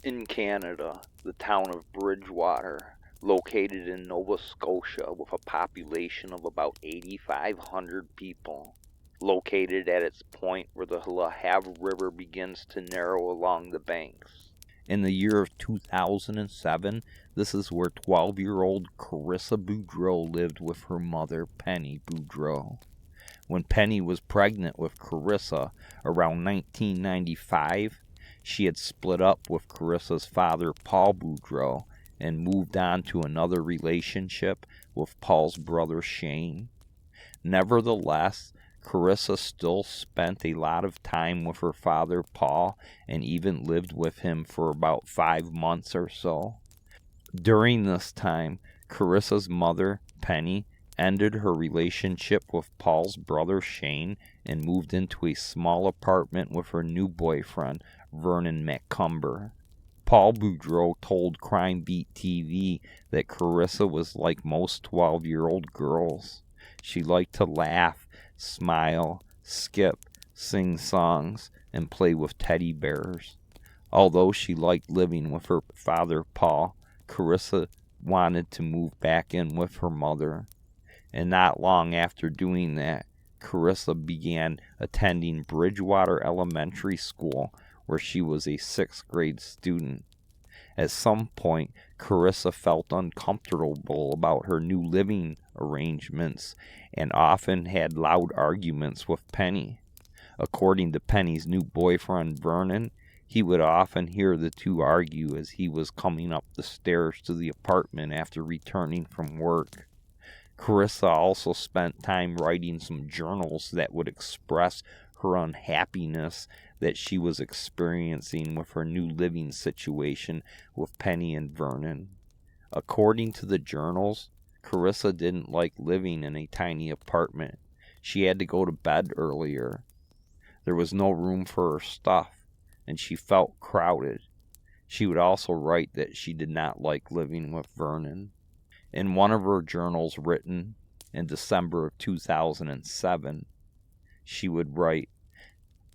In Canada, the town of Bridgewater, located in Nova Scotia with a population of about 8,500 people, located at its point where the Le Havre River begins to narrow along the banks. In the year of 2007, this is where 12-year-old Karissa Boudreau lived with her mother, Penny Boudreau. When Penny was pregnant with Karissa around 1995, she had split up with Carissa's father, Paul Boudreau, and moved on to another relationship with Paul's brother, Shane. Nevertheless, Karissa still spent a lot of time with her father, Paul, and even lived with him for about 5 months or so. During this time, Carissa's mother, Penny, ended her relationship with Paul's brother Shane and moved into a small apartment with her new boyfriend, Vernon McCumber. Paul Boudreau told Crime Beat TV that Karissa was like most 12-year-old girls. She liked to laugh, smile, skip, sing songs, and play with teddy bears. Although she liked living with her father, Paul, Karissa wanted to move back in with her mother. And not long after doing that, Karissa began attending Bridgewater Elementary School, where she was a 6th grade student. At some point, Karissa felt uncomfortable about her new living arrangements and often had loud arguments with Penny. According to Penny's new boyfriend, Vernon, he would often hear the two argue as he was coming up the stairs to the apartment after returning from work. Karissa also spent time writing some journals that would express her unhappiness that she was experiencing with her new living situation with Penny and Vernon. According to the journals, Karissa didn't like living in a tiny apartment. She had to go to bed earlier. There was no room for her stuff, and she felt crowded. She would also write that she did not like living with Vernon. In one of her journals written in December of 2007, she would write,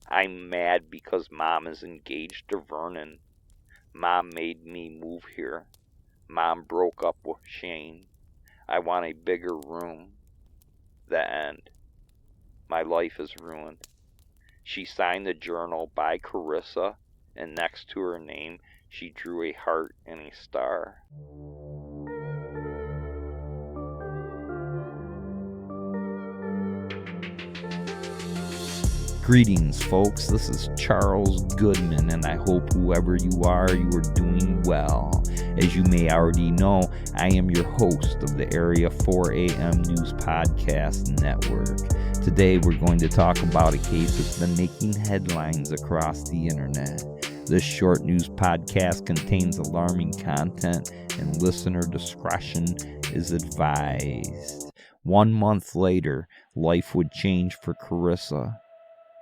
"I'm mad because Mom is engaged to Vernon. Mom made me move here. Mom broke up with Shane. I want a bigger room. The end. My life is ruined." She signed the journal by Karissa, and next to her name, she drew a heart and a star. Greetings, folks. This is Charles Goodman, and I hope whoever you are doing well. As you may already know, I am your host of the Area 4 AM News Podcast Network. Today, we're going to talk about a case that's been making headlines across the internet. This short news podcast contains alarming content, and listener discretion is advised. 1 month later, life would change for Karissa.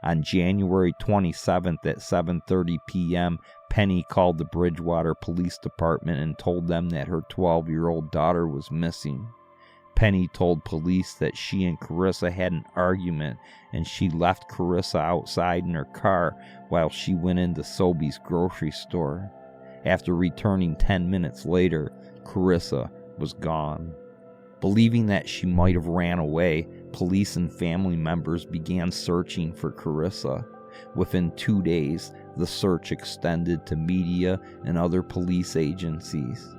On January 27th at 7:30 p.m., Penny called the Bridgewater Police Department and told them that her 12-year-old daughter was missing. Penny told police that she and Karissa had an argument, and she left Karissa outside in her car while she went into Sobeys grocery store. After returning 10 minutes later, Karissa was gone. Believing that she might have ran away, police and family members began searching for Karissa. Within 2 days, the search extended to media and other police agencies.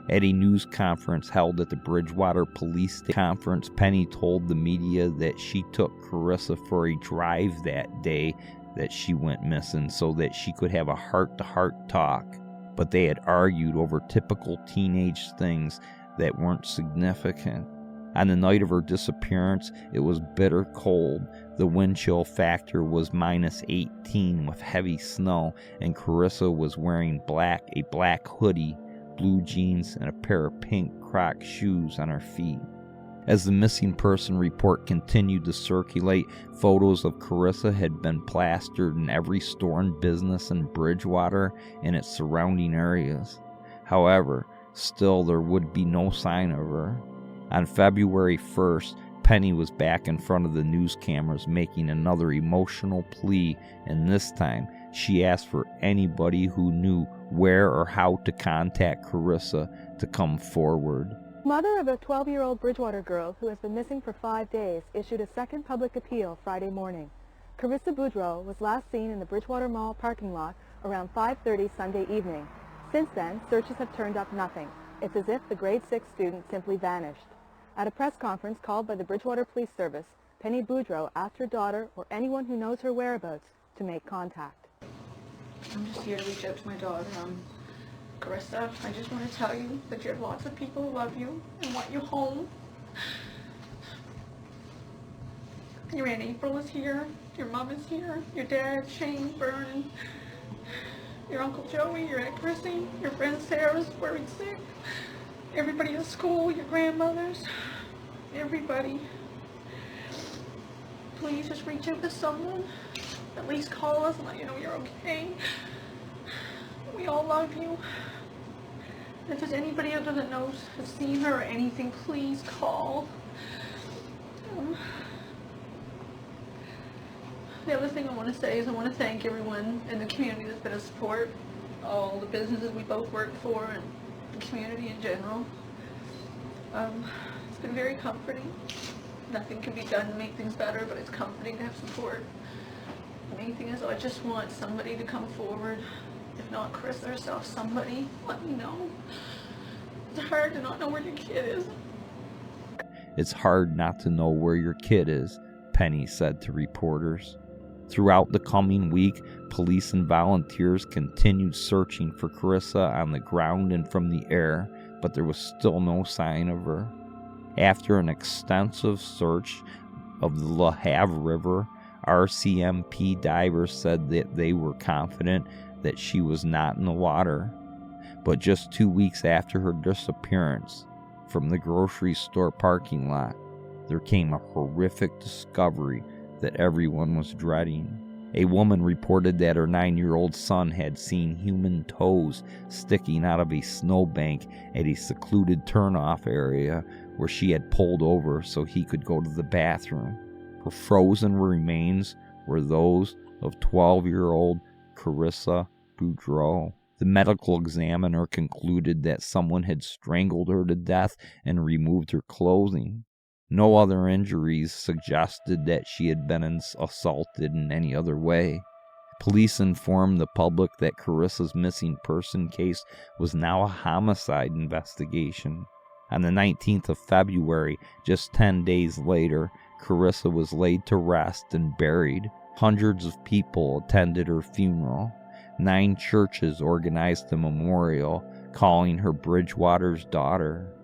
At a news conference held at the Bridgewater Police Conference, Penny told the media that she took Karissa for a drive that day that she went missing so that she could have a heart-to-heart talk. But they had argued over typical teenage things that weren't significant. On the night of her disappearance, it was bitter cold. The wind chill factor was -18 with heavy snow, and Karissa was wearing a black hoodie, blue jeans, and a pair of pink Croc shoes on her feet. As the missing person report continued to circulate, photos of Karissa had been plastered in every store and business in Bridgewater and its surrounding areas. However, still there would be no sign of her. On February 1st, Penny was back in front of the news cameras making another emotional plea, and this time she asked for anybody who knew where or how to contact Karissa to come forward. Mother of a 12-year-old Bridgewater girl who has been missing for 5 days issued a second public appeal Friday morning. Karissa Boudreau was last seen in the Bridgewater Mall parking lot around 5:30 Sunday evening. Since then, searches have turned up nothing. It's as if the grade 6 student simply vanished. At a press conference called by the Bridgewater Police Service, Penny Boudreau asked her daughter or anyone who knows her whereabouts to make contact. I'm just here to reach out to my daughter. Karissa, I just want to tell you that you have lots of people who love you and want you home. Your Aunt April is here, your mom is here, your dad, Shane, Vernon, your Uncle Joey, your Aunt Chrissy, your friend Sarah's worried sick, everybody at school, your grandmothers, everybody. Please just reach out to someone. At least call us and let you know you're okay. We all love you. And if there's anybody out there that knows, has seen her or anything, please call. The other thing I want to say is I want to thank everyone in the community that's been a support, all the businesses we both work for and the community in general. It's been very comforting. Nothing can be done to make things better, but it's comforting to have support. The main thing is I just want somebody to come forward. If not Karissa herself, somebody, let me know. It's hard to not know where your kid is. It's hard not to know where your kid is, Penny said to reporters. Throughout the coming week, police and volunteers continued searching for Karissa on the ground and from the air, but there was still no sign of her. After an extensive search of the La Have River, RCMP divers said that they were confident that she was not in the water. But just 2 weeks after her disappearance from the grocery store parking lot, there came a horrific discovery that everyone was dreading. A woman reported that her 9-year-old son had seen human toes sticking out of a snowbank at a secluded turnoff area where she had pulled over so he could go to the bathroom. Her frozen remains were those of 12-year-old Karissa Boudreau. The medical examiner concluded that someone had strangled her to death and removed her clothing. No other injuries suggested that she had been assaulted in any other way. Police informed the public that Karissa's missing person case was now a homicide investigation. On the 19th of February, just 10 days later, Karissa was laid to rest and buried. Hundreds of people attended her funeral. 9 churches organized a memorial, calling her Bridgewater's daughter.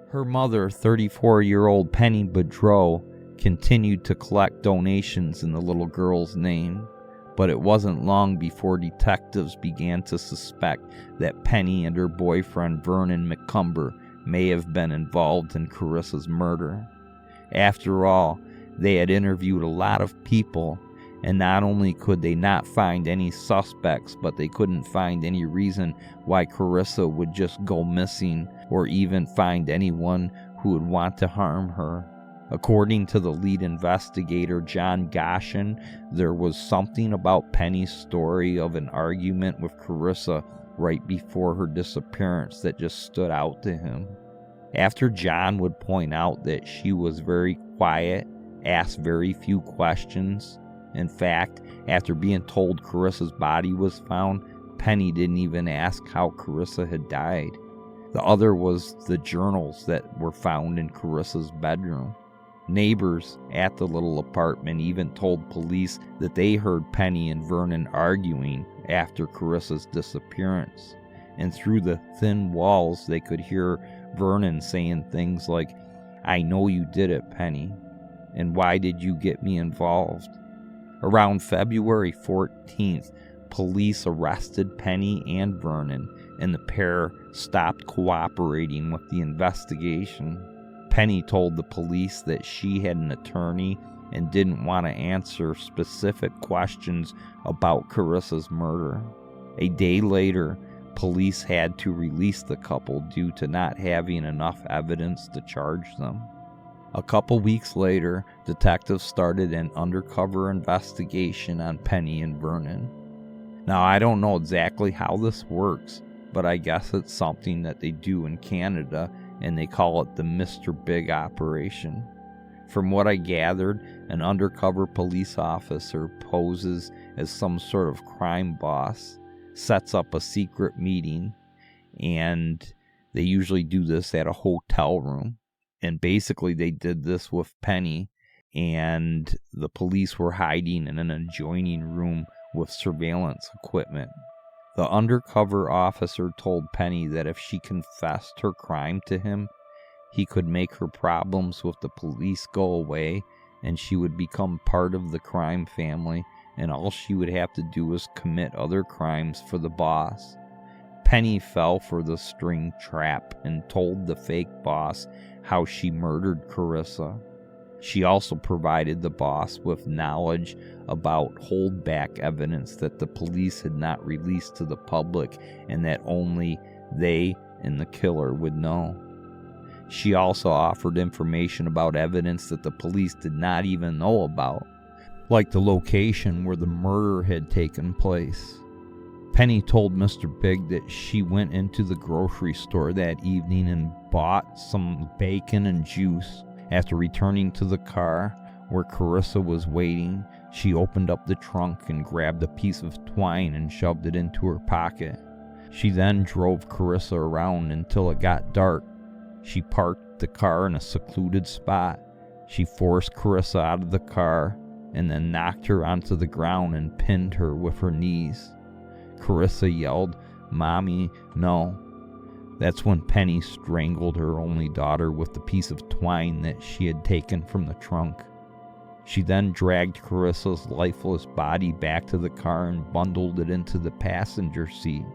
Her mother, 34-year-old Penny Boudreau, continued to collect donations in the little girl's name, but it wasn't long before detectives began to suspect that Penny and her boyfriend Vernon McCumber may have been involved in Karissa's murder. After all, they had interviewed a lot of people, and not only could they not find any suspects, but they couldn't find any reason why Karissa would just go missing or even find anyone who would want to harm her. According to the lead investigator, John Goshen, there was something about Penny's story of an argument with Karissa right before her disappearance that just stood out to him. After John would point out that she was very quiet, asked very few questions. In fact, after being told Karissa's body was found, Penny didn't even ask how Karissa had died. The other was the journals that were found in Karissa's bedroom. Neighbors at the little apartment even told police that they heard Penny and Vernon arguing after Karissa's disappearance. And through the thin walls, they could hear Vernon saying things like, "I know you did it, Penny. And why did you get me involved?" Around February 14th, police arrested Penny and Vernon, and the pair stopped cooperating with the investigation. Penny told the police that she had an attorney and didn't want to answer specific questions about Karissa's murder. A day later, police had to release the couple due to not having enough evidence to charge them. A couple weeks later, detectives started an undercover investigation on Penny and Vernon. Now, I don't know exactly how this works, but I guess it's something that they do in Canada, and they call it the Mr. Big operation. From what I gathered, an undercover police officer poses as some sort of crime boss, sets up a secret meeting, and they usually do this at a hotel room. And basically they did this with Penny, and the police were hiding in an adjoining room with surveillance equipment. The undercover officer told Penny that if she confessed her crime to him, he could make her problems with the police go away, and she would become part of the crime family, and all she would have to do was commit other crimes for the boss. Penny fell for the string trap and told the fake boss how she murdered Karissa. She also provided the boss with knowledge about holdback evidence that the police had not released to the public and that only they and the killer would know. She also offered information about evidence that the police did not even know about, like the location where the murder had taken place. Penny told Mr. Big that she went into the grocery store that evening and bought some bacon and juice. After returning to the car where Karissa was waiting, she opened up the trunk and grabbed a piece of twine and shoved it into her pocket. She then drove Karissa around until it got dark. She parked the car in a secluded spot. She forced Karissa out of the car and then knocked her onto the ground and pinned her with her knees. Karissa yelled, "Mommy, no." That's when Penny strangled her only daughter with the piece of twine that she had taken from the trunk. She then dragged Karissa's lifeless body back to the car and bundled it into the passenger seat.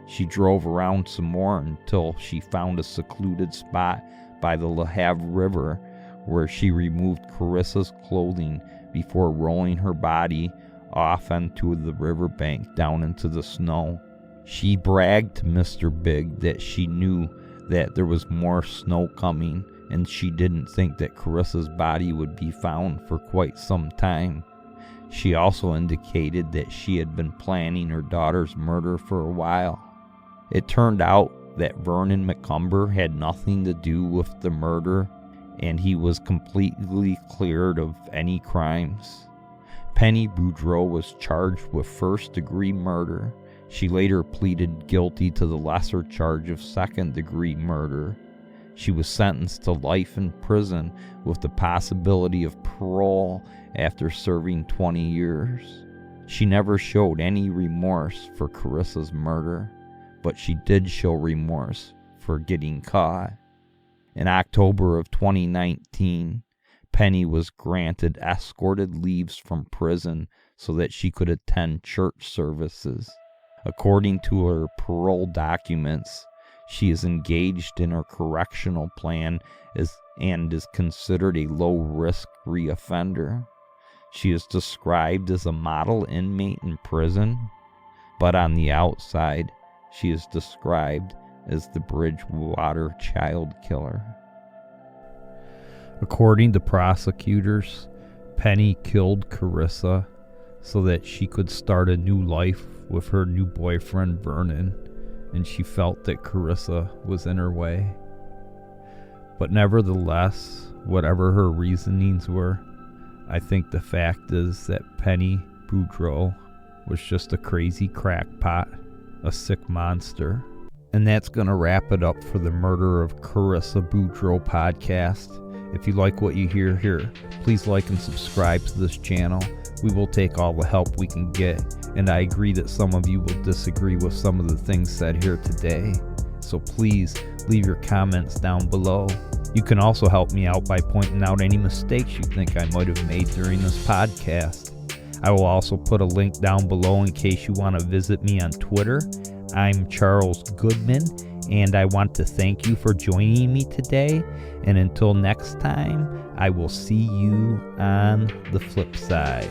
She drove around some more until she found a secluded spot by the Le Havre River where she removed Karissa's clothing before rolling her body off onto the riverbank down into the snow. She bragged to Mr. Big that she knew that there was more snow coming and she didn't think that Karissa's body would be found for quite some time. She also indicated that she had been planning her daughter's murder for a while. It turned out that Vernon McCumber had nothing to do with the murder, and he was completely cleared of any crimes. Penny Boudreau was charged with first-degree murder. She later pleaded guilty to the lesser charge of second-degree murder. She was sentenced to life in prison with the possibility of parole after serving 20 years. She never showed any remorse for Karissa's murder, but she did show remorse for getting caught. In October of 2019, Penny was granted escorted leaves from prison so that she could attend church services. According to her parole documents, she is engaged in her correctional plan and is considered a low-risk reoffender. She is described as a model inmate in prison, but on the outside, she is described as the Bridgewater child killer. According to prosecutors, Penny killed Karissa so that she could start a new life with her new boyfriend Vernon, and she felt that Karissa was in her way. But nevertheless, whatever her reasonings were, I think the fact is that Penny Boudreau was just a crazy crackpot, a sick monster. And that's going to wrap it up for the Murder of Karissa Boudreau podcast. If you like what you hear here, please like and subscribe to this channel. We will take all the help we can get, and I agree that some of you will disagree with some of the things said here today. So please leave your comments down below. You can also help me out by pointing out any mistakes you think I might have made during this podcast. I will also put a link down below in case you want to visit me on Twitter. I'm Charles Goodman, and I want to thank you for joining me today. And until next time, I will see you on the flip side.